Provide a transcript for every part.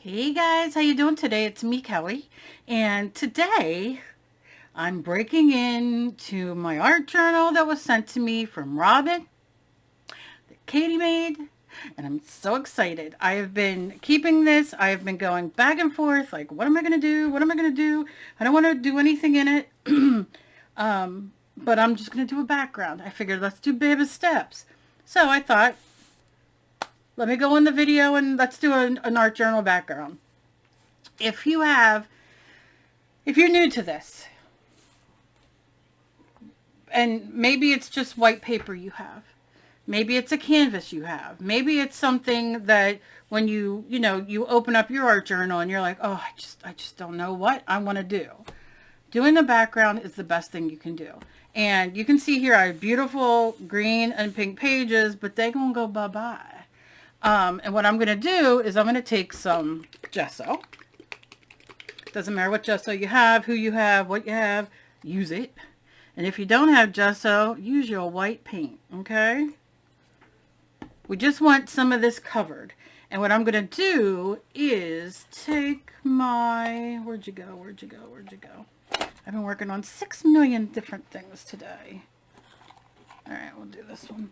Hey guys, how you doing today? It's me, Kelly, and today I'm breaking into my art journal that was sent to me from Robin that Katie made, and I'm so excited. I have been keeping this. I have been going back and forth, like, what am I going to do? What am I going to do? I don't want to do anything in it, but I'm just going to do a background. I figured let's do baby steps. So I thought, let me go in the video and let's do an art journal background. If you're new to this, and maybe it's just white paper you have, maybe it's a canvas you have, maybe it's something that when you open up your art journal and you're like, oh, I just don't know what I want to do. Doing the background is the best thing you can do. And you can see here I have beautiful green and pink pages, but they're gonna go bye-bye. And what I'm going to do is I'm going to take some gesso. Doesn't matter what gesso you have, who you have, what you have, use it. And if you don't have gesso, use your white paint, okay? We just want some of this covered. And what I'm going to do is take my, where'd you go? I've been working on 6 million different things today. All right, we'll do this one.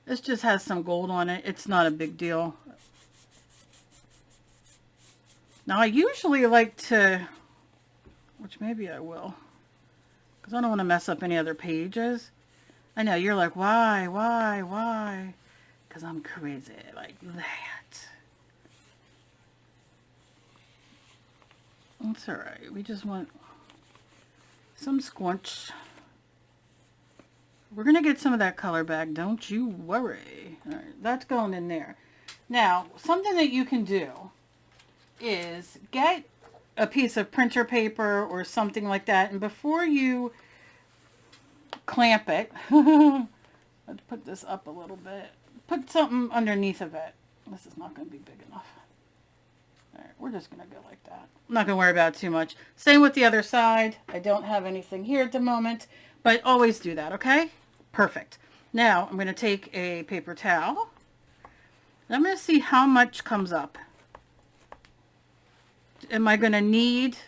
This just has some gold on it. It's not a big deal. Now I usually like to, which maybe I will, because I don't want to mess up any other pages. I know you're like, why? Because I'm crazy like that. That's all right. We just want some squunch. We're going to get some of that color back. Don't you worry. All right, that's going in there. Now, something that you can do is get a piece of printer paper or something like that. And before you clamp it, let's put this up a little bit. Put something underneath of it. This is not going to be big enough. All right, we're just going to go like that. I'm not going to worry about it too much. Same with the other side. I don't have anything here at the moment, but always do that, okay? Perfect. Now I'm going to take a paper towel and I'm going to see how much comes up. Am I going to need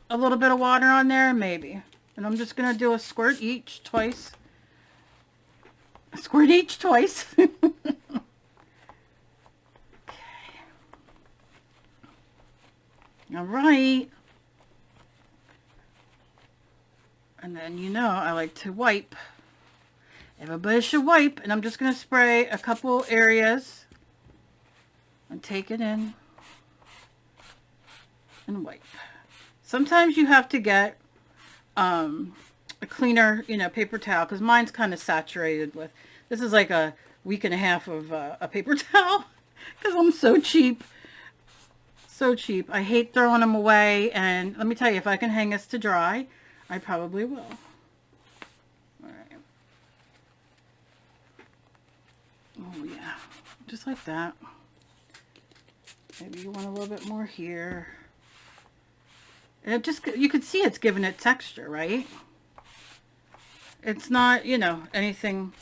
a little bit of water on there? Maybe. And I'm just going to do a squirt each twice. A squirt each twice. Okay. All right. And then, I like to wipe. Everybody should wipe. And I'm just going to spray a couple areas and take it in and wipe. Sometimes you have to get a cleaner, paper towel, because mine's kind of saturated with. This is like a week and a half of a paper towel because I'm so cheap. So cheap. I hate throwing them away. And let me tell you, if I can hang this to dry, I probably will. All right. Oh yeah, just like that. Maybe you want a little bit more here. And it just, you could see it's giving it texture, right? It's not, anything.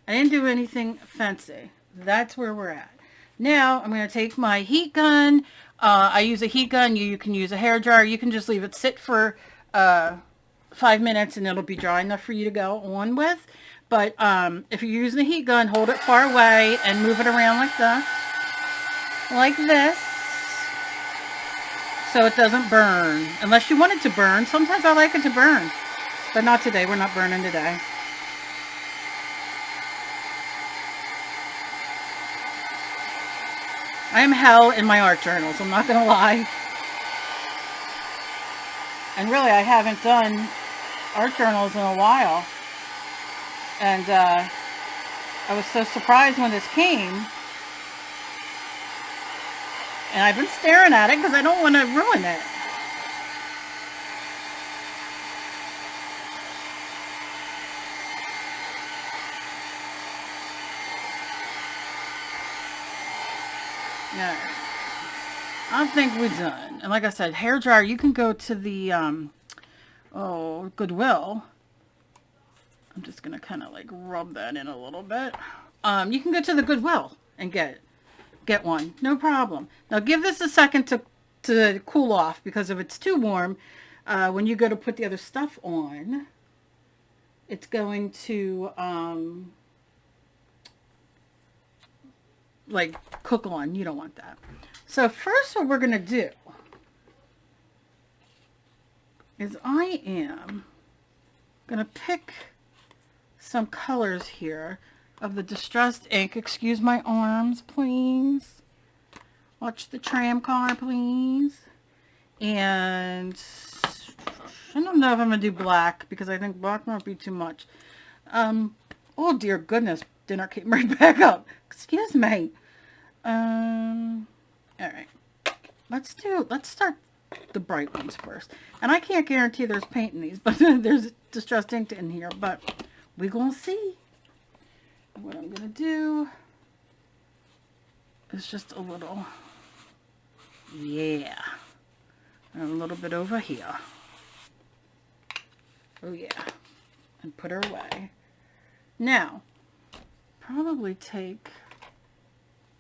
I didn't do anything fancy. That's where we're at. Now I'm going to take my heat gun. I use a heat gun. You can use a hair dryer. You can just leave it sit for 5 minutes and it'll be dry enough for you to go on with. But if you're using a heat gun, hold it far away and move it around like this. Like this. So it doesn't burn. Unless you want it to burn. Sometimes I like it to burn. But not today. We're not burning today. I am hell in my art journals, I'm not going to lie. And really, I haven't done art journals in a while. And I was so surprised when this came. And I've been staring at it because I don't want to ruin it. Yeah, I think we're done. And like I said, hair dryer, you can go to the Goodwill. I'm just gonna kind of like rub that in a little bit. You can go to the Goodwill and get get one. No problem. Now give this a second to cool off, because if it's too warm, when you go to put the other stuff on, it's going to like cook on. You don't want that. So first what we're going to do is I am going to pick some colors here of the distressed ink. Excuse my arms, please. Watch the tram car, please. And I don't know if I'm going to do black, because I think black might be too much. Oh dear goodness, dinner came right back up. Excuse me. All right. Let's start the bright ones first. And I can't guarantee there's paint in these, but there's distressed ink in here, but we're going to see. And what I'm going to do is just a little, yeah, and a little bit over here. Oh yeah, and put her away. Now, probably take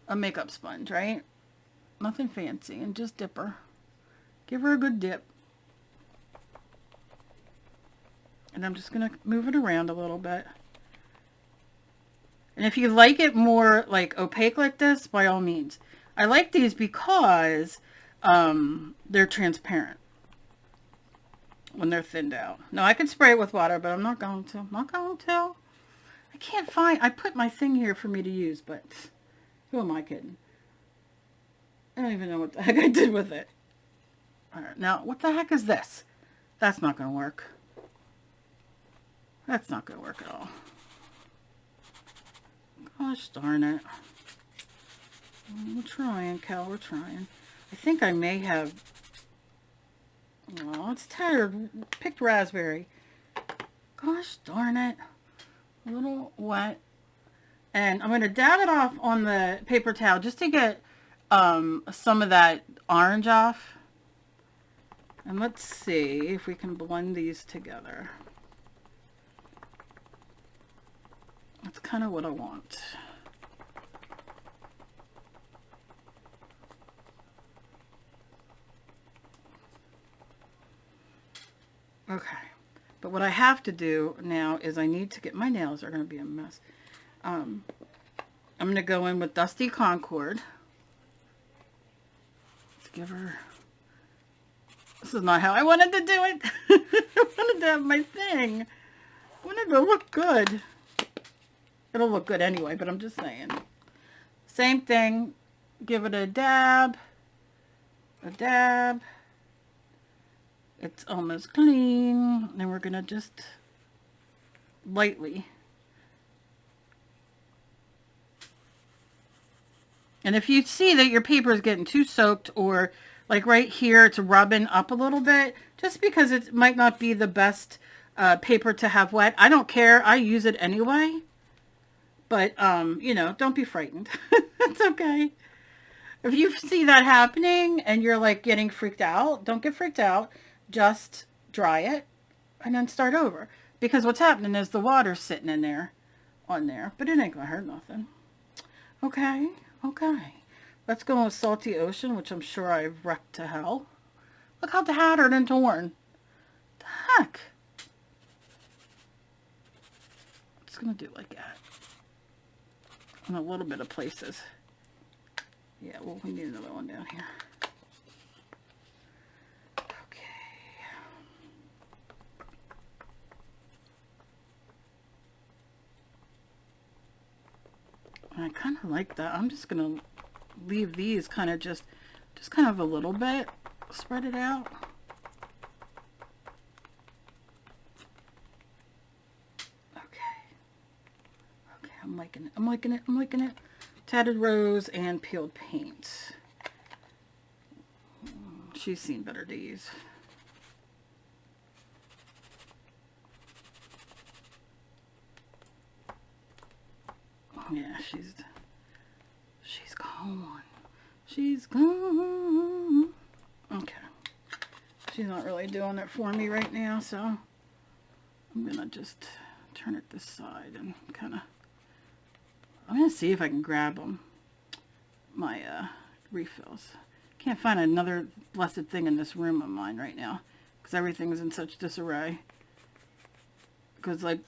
a makeup sponge, right? Nothing fancy, and just dip her. Give her a good dip. And I'm just going to move it around a little bit. And if you like it more like opaque like this, by all means. I like these because they're transparent when they're thinned out. Now I could spray it with water, but I'm not going to. I'm not going to. I can't find, I put my thing here for me to use, but who am I kidding? I don't even know what the heck I did with it. All right, now what the heck is this? That's not going to work. That's not going to work at all. Gosh darn it. We're trying, Cal, we're trying. I think I may have, oh, it's tired. Picked raspberry. Gosh darn it. A little wet. And I'm going to dab it off on the paper towel just to get some of that orange off. And let's see if we can blend these together. That's kind of what I want. Okay. But what I have to do now is I need to get, my nails are going to be a mess. I'm going to go in with Dusty Concord. Let's give her, this is not how I wanted to do it. I wanted to have my thing. I wanted to look good. It'll look good anyway, but I'm just saying. Same thing. Give it a dab. A dab. It's almost clean. Then we're going to just lightly. And if you see that your paper is getting too soaked, or like right here, it's rubbing up a little bit, just because it might not be the best paper to have wet. I don't care. I use it anyway. But, you know, don't be frightened. It's okay. If you see that happening and you're like getting freaked out, don't get freaked out. Just dry it and then start over. Because what's happening is the water's sitting in there, on there. But it ain't gonna hurt nothing. Okay, okay. Let's go with Salty Ocean, which I'm sure I've wrecked to hell. Look how tattered and torn. The heck? It's gonna do like that. In a little bit of places. Yeah, well, we need another one down here. Okay. I kind of like that. I'm just going to leave these kind of just kind of a little bit. Spread it out. I'm liking it. I'm liking it. I'm liking it. Tattered Rose and Peeled Paint. She's seen better days. Yeah, she's gone. She's gone. Okay. She's not really doing it for me right now, so I'm gonna just turn it this side and kind of, I'm going to see if I can grab them. my refills. Can't find another blessed thing in this room of mine right now because everything's in such disarray. Because like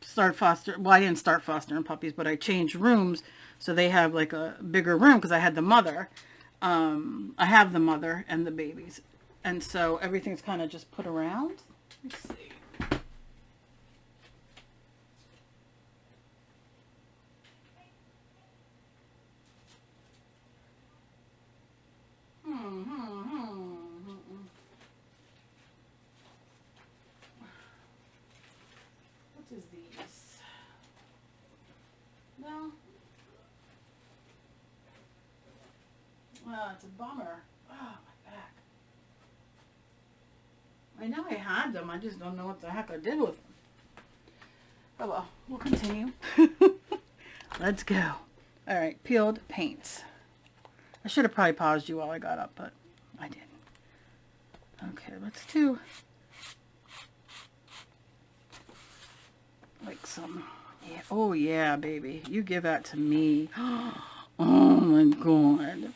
start foster, well, I didn't start fostering puppies, but I changed rooms so they have like a bigger room because I had the mother. I have the mother and the babies, and so everything's kind of just put around. Let's see. What is these? No. Well, it's a bummer. Oh, my back. I know I had them. I just don't know what the heck I did with them. Oh well, we'll continue. Let's go. All right, peeled paints. I should have probably paused you while I got up, but I didn't. Okay, let's do like some, yeah. Oh yeah, baby. You give that to me. Oh my God.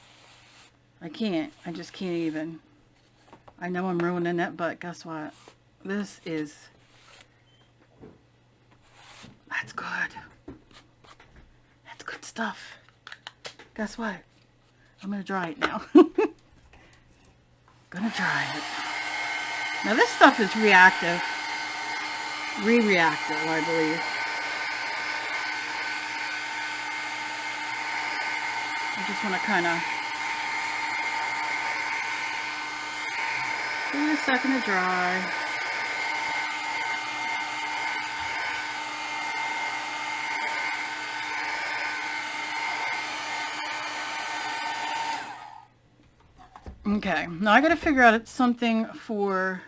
I can't. I just can't even. I know I'm ruining it, but guess what? This is, that's good. That's good stuff. Guess what? I'm going to dry it now. Gonna dry it. Now this stuff is reactive. Reactive, I believe. I just want to kind of give it a second to dry. Okay, now I gotta figure out something for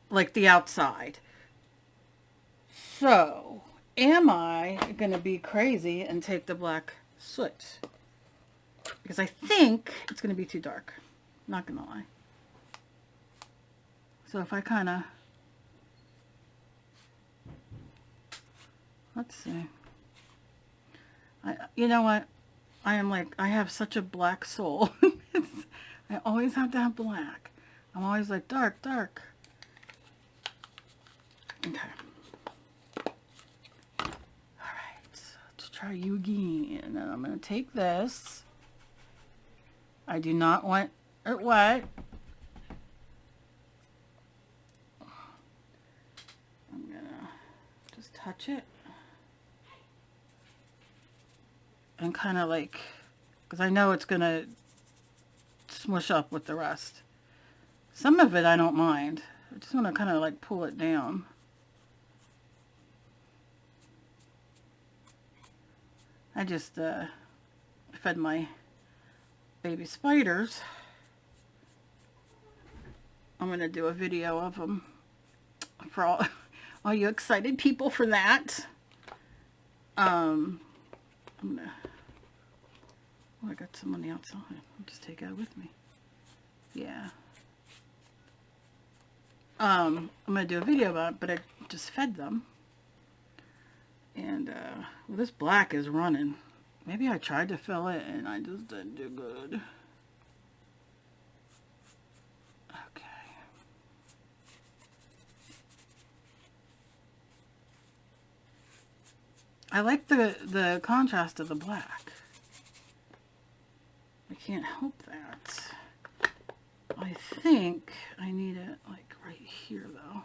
like the outside. So, am I gonna be crazy and take the black soot? Because I think it's gonna be too dark. Not gonna lie. So if I kind of, let's see. You know what? I am like, I have such a black soul. I always have to have black. I'm always like dark, dark. Okay. All right. Let's try you again. And then I'm going to take this. I do not want it wet. I'm going to just touch it. And kind of like, because I know it's going to smush up with the rest. Some of it I don't mind. I just want to kind of like pull it down. I just fed my baby spiders. I'm going to do a video of them for all you excited people for that. I'm going to, oh, I got some on the outside. I'll just take it with me. Yeah. I'm going to do a video about it, but I just fed them. And, well, this black is running. Maybe I tried to fill it and I just didn't do good. Okay. I like the contrast of the black. I can't help that. I think I need it like right here though.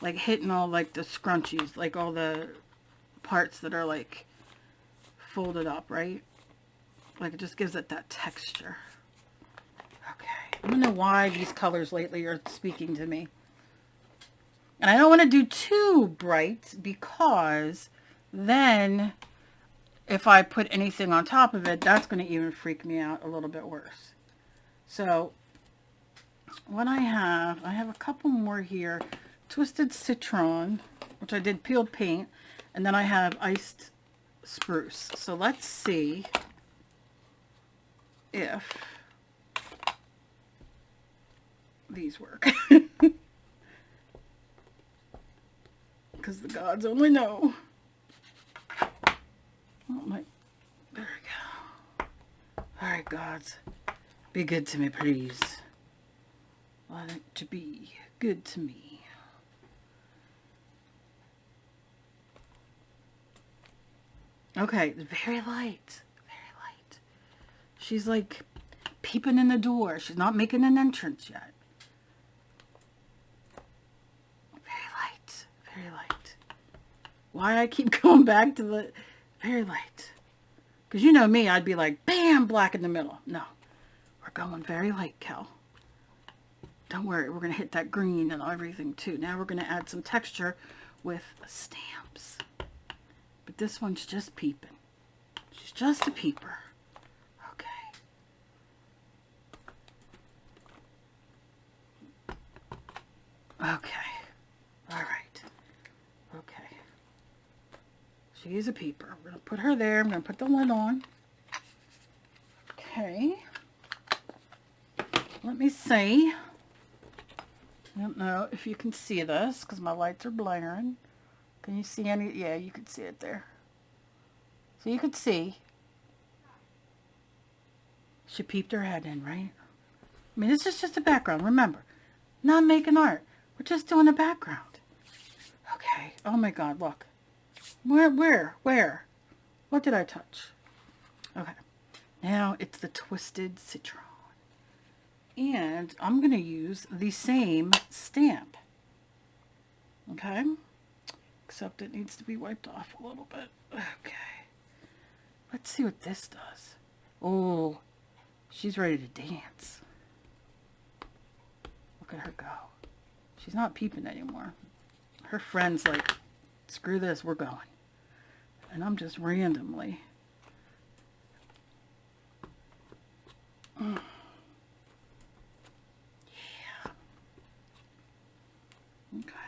Like hitting all like the scrunchies, like all the parts that are like folded up, right? Like it just gives it that texture. Okay. I don't know why these colors lately are speaking to me. And I don't want to do too bright because then if I put anything on top of it, that's going to even freak me out a little bit worse. So what I have a couple more here. Twisted Citron, which I did peeled paint, and then I have iced spruce. So let's see if these work. because the gods only know. Oh my, there we go. All right, gods, be good to me, please. Want it to be good to me. Okay, very light, very light. She's like peeping in the door. She's not making an entrance yet. Very light, very light. Why I keep going back to the very light? Because you know me, I'd be like, bam, black in the middle. No, we're going very light, Kel. Don't worry, we're going to hit that green and everything too. Now we're going to add some texture with stamps. But this one's just peeping. She's just a peeper. Okay. Okay. All right. Okay. She's a peeper. We're going to put her there. I'm going to put the lid on. Okay. Let me see. I don't know if you can see this because my lights are blaring. Can you see any? Yeah, you can see it there. So you could see. She peeped her head in, right? I mean, this is just a background. Remember, not making art. We're just doing a background. Okay. Oh my God, look. Where? What did I touch? Okay. Now it's the twisted citron. And I'm going to use the same stamp. Okay. Except it needs to be wiped off a little bit. Okay. Let's see what this does. Oh, she's ready to dance. Look at her go. She's not peeping anymore. Her friend's like, screw this, we're going. And I'm just randomly.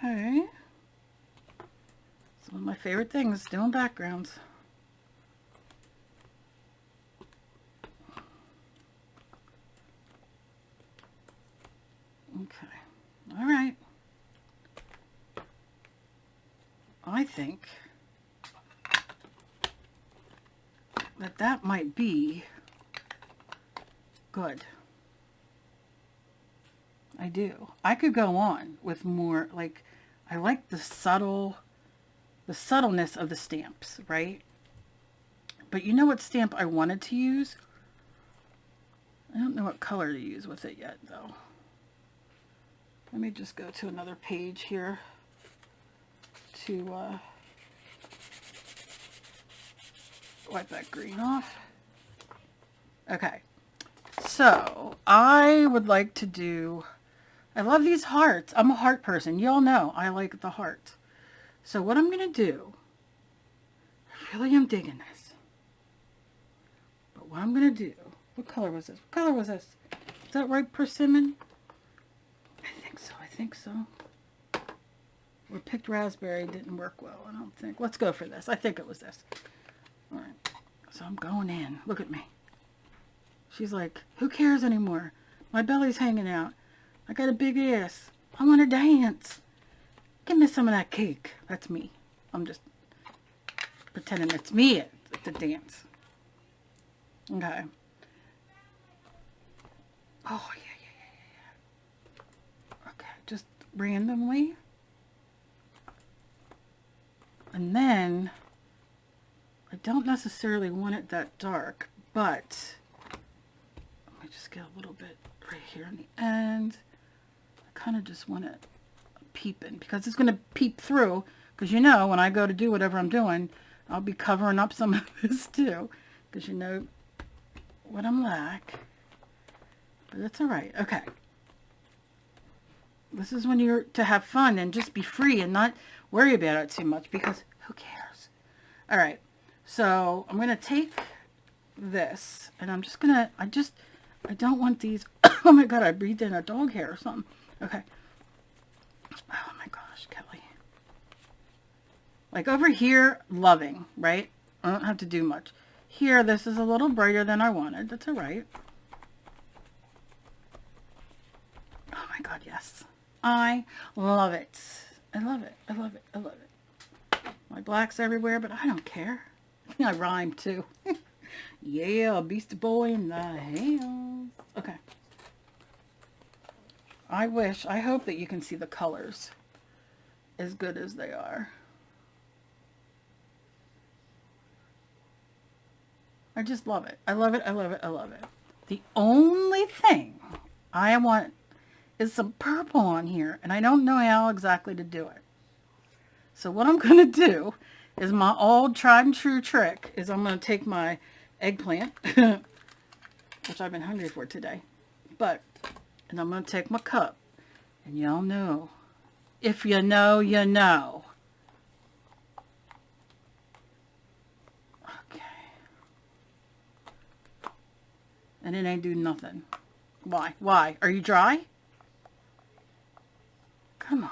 Okay. It's one of my favorite things, doing backgrounds. Okay. All right. I think that might be good. I do. I could go on with more, like, I like the subtleness of the stamps, right? But you know what stamp I wanted to use? I don't know what color to use with it yet, though. Let me just go to another page here to wipe that green off. Okay. So, I would like to do... I love these hearts. I'm a heart person. Y'all know I like the heart. So what I'm going to do, I really am digging this. But what I'm going to do, what color was this? What color was this? Is that right, persimmon? I think so. I think so. Or picked raspberry didn't work well, I don't think. Let's go for this. I think it was this. All right. So I'm going in. Look at me. She's like, who cares anymore? My belly's hanging out. I got a big ass. I want to dance. Give me some of that cake. That's me. I'm just pretending it's me at the dance. Okay. Oh, yeah. Okay, just randomly. And then, I don't necessarily want it that dark, but let me just get a little bit right here on the end. I kind of just want it peeping because it's going to peep through, because you know when I go to do whatever I'm doing, I'll be covering up some of this too, because you know what I'm like. But that's all right. Okay. This is when you're to have fun and just be free and not worry about it too much, because who cares? All right. So I'm going to take this and I'm just going to, I don't want these. Oh my God, I breathed in a dog hair or something. Okay. Oh my gosh, Kelly. Like over here, loving, right? I don't have to do much. Here, this is a little brighter than I wanted. That's all right. Oh my God, yes. I love it. I love it. I love it. I love it. blacks everywhere, but I don't care. I rhyme too. Yeah, Beastie Boy in the house. Okay. I hope that you can see the colors as good as they are. I just love it. I love it. I love it. I love it. The only thing I want is some purple on here, and I don't know how exactly to do it. So what I'm going to do is my old tried and true trick is I'm going to take my eggplant, which I've been hungry for today, and I'm going to take my cup, and y'all know, if you know, you know. Okay. And it ain't doing nothing. Why? Why? Are you dry? Come on.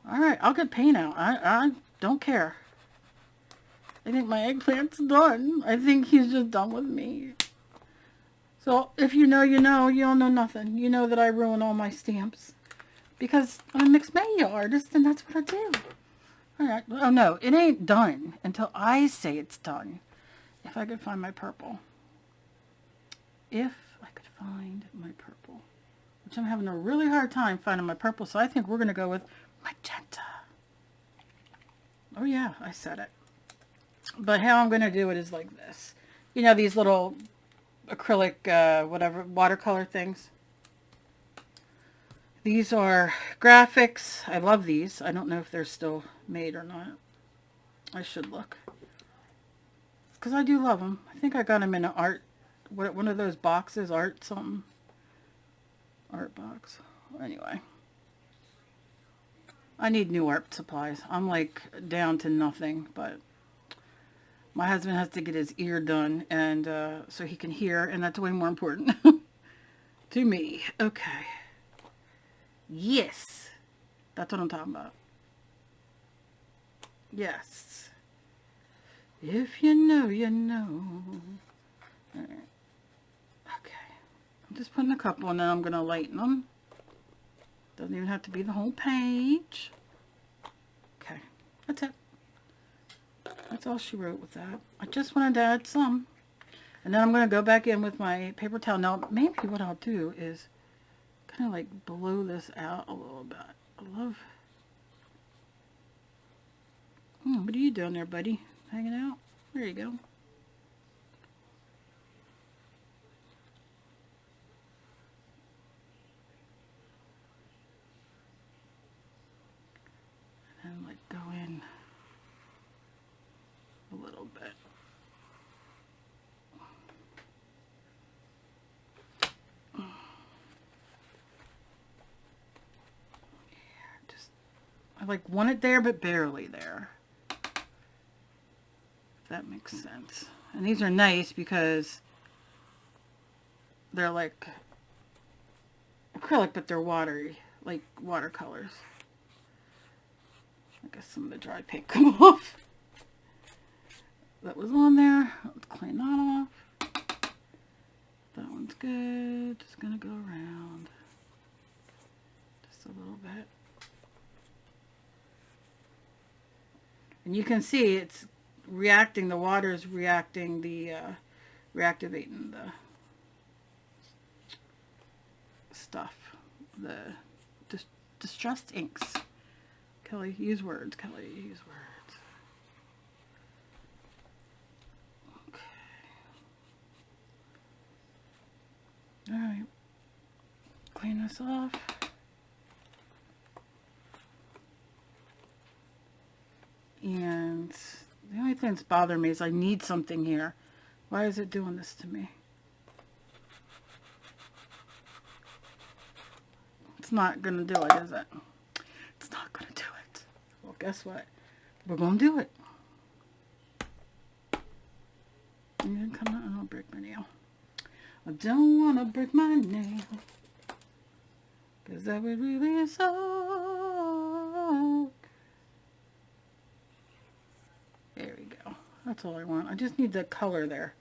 All right, I'll get paint out. I don't care. I think my eggplant's done. I think he's just done with me. So if you know, you know. You don't know nothing. You know that I ruin all my stamps. Because I'm a mixed media artist, and that's what I do. All right. Oh, no. It ain't done until I say it's done. If I could find my purple. If I could find my purple. Which I'm having a really hard time finding my purple. So I think we're going to go with magenta. Oh, yeah. I said it. But how I'm going to do it is like this. You know, these little acrylic, whatever, watercolor things. These are graphics. I love these. I don't know if they're still made or not. I should look. Because I do love them. I think I got them in an art, one of those boxes, art something. Art box. Anyway. I need new art supplies. I'm like down to nothing, but my husband has to get his ear done, and so he can hear, and that's way more important to me. Okay. Yes. That's what I'm talking about. Yes. If you know, you know. All right. Okay. I'm just putting a couple, and then I'm going to lighten them. Doesn't even have to be the whole page. Okay. That's it. That's all she wrote with that. I just wanted to add some. And then I'm going to go back in with my paper towel. Now, maybe what I'll do is kind of like blow this out a little bit. I love... what are you doing there, buddy? Hanging out? There you go. And like go in a little bit. I like want it there, but barely there. If that makes sense. And these are nice because they're like acrylic, but they're watery, like watercolors. I guess some of the dry paint come off. That was on there. Let's clean that off. That one's good. Just gonna go around just a little bit. And you can see it's reacting, the water is reacting, reactivating the stuff, the distressed inks. Kelly, use words. Kelly, use words. Okay. All right. Clean this off. And the only thing that's bothering me is I need something here. Why is it doing this to me? It's not going to do it, is it? It's not going to do it. Well, guess what? We're going to do it. I'm going to come out and I'll break my nail. I don't want to break my nail. Because that would really suck. There we go. That's all I want. I just need the color there.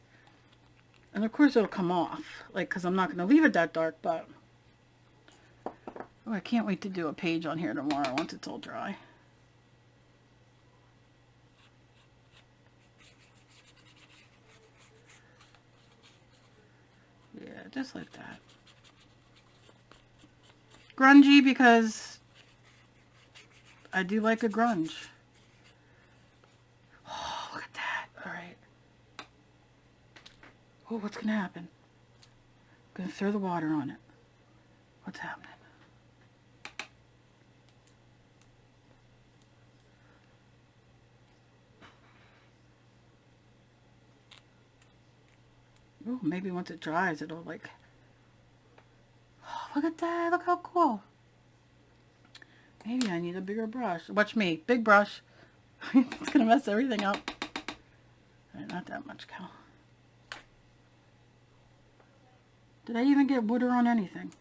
And of course it'll come off. Like, because I'm not going to leave it that dark, but... Oh, I can't wait to do a page on here tomorrow once it's all dry. just like that. Grungy because I do like a grunge. Oh, look at that. All right. Oh, what's going to happen? I'm going to throw the water on it. What's happening? Oh, maybe once it dries, it'll like... Oh, look at that. Look how cool. Maybe I need a bigger brush. Watch me. Big brush. It's going to mess everything up. All right, not that much, Cal. Did I even get water on anything?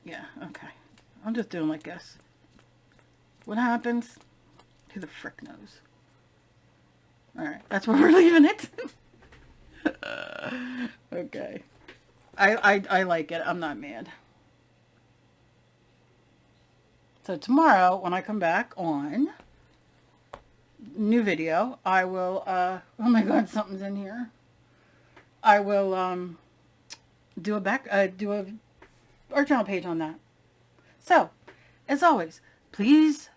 Yeah, okay. I'm just doing like this. What happens? Who the frick knows? Alright, that's where we're leaving it. Okay. I like it. I'm not mad. So tomorrow, when I come back on new video, I will, oh my god, something's in here. I will, do a art journal page on that. So, as always, please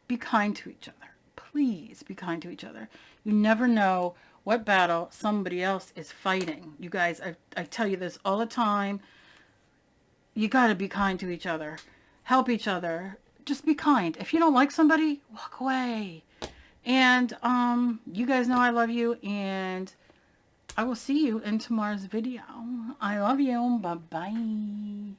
be kind to each other. Please be kind to each other. You never know what battle somebody else is fighting. You guys, I tell you this all the time. You got to be kind to each other. Help each other. Just be kind. If you don't like somebody, walk away. And you guys know I love you, and I will see you in tomorrow's video. I love you. Bye-bye.